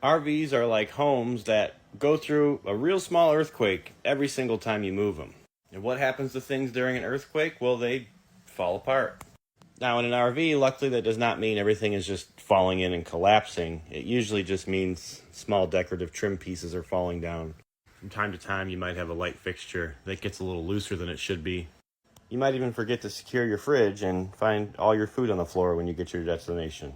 RVs are like homes that go through a real small earthquake every single time you move them. And what happens to things during an earthquake? Well, they fall apart. Now, in an RV, luckily that does not mean everything is just falling in and collapsing. It usually just means small decorative trim pieces are falling down. From time to time, you might have a light fixture that gets a little looser than it should be. You might even forget to secure your fridge and find all your food on the floor when you get to your destination.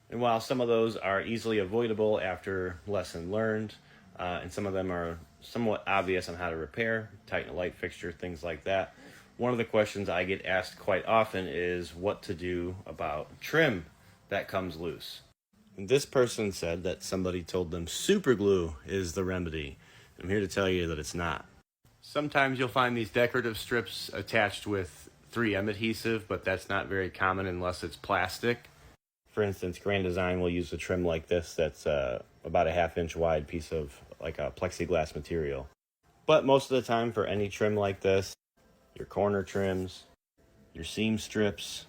And while some of those are easily avoidable after lesson learned, and some of them are somewhat obvious on how to repair, tighten a light fixture, things like that, one of the questions I get asked quite often is what to do about trim that comes loose. And this person said that somebody told them super glue is the remedy. I'm here to tell you that it's not. Sometimes you'll find these decorative strips attached with 3M adhesive, but that's not very common unless it's plastic. For instance, Grand Design will use a trim like this that's about a 1/2 inch wide piece of like a plexiglass material. But most of the time for any trim like this, your corner trims, your seam strips,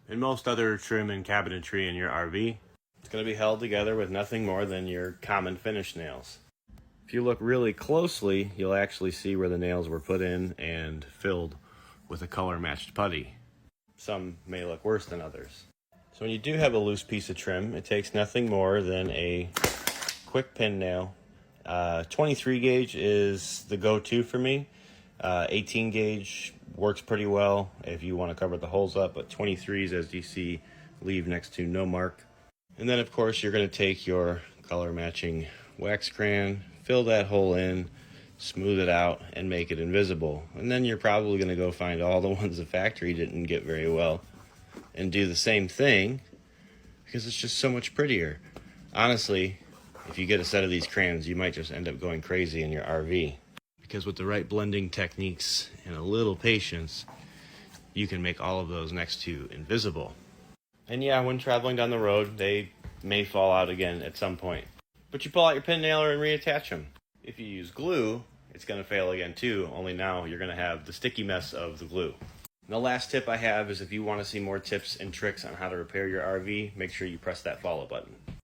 and most other trim and cabinetry in your RV, it's going to be held together with nothing more than your common finish nails. If you look really closely, you'll actually see where the nails were put in and filled with a color-matched putty. Some may look worse than others. So when you do have a loose piece of trim, it takes nothing more than a quick pin nail. 23 gauge is the go-to for me. 18 gauge works pretty well if you want to cover the holes up, but 23s, as you see, leave next to no mark. And then, of course, you're going to take your color-matching wax crayon, fill that hole in, smooth it out, and make it invisible. And then you're probably going to go find all the ones the factory didn't get very well and do the same thing because it's just so much prettier. Honestly, if you get a set of these crayons, you might just end up going crazy in your RV because with the right blending techniques and a little patience, you can make all of those next to invisible. And yeah, when traveling down the road, they may fall out again at some point. But you pull out your pin nailer and reattach them. If you use glue, it's going to fail again too, only now you're going to have the sticky mess of the glue. And the last tip I have is if you want to see more tips and tricks on how to repair your RV, make sure you press that follow button.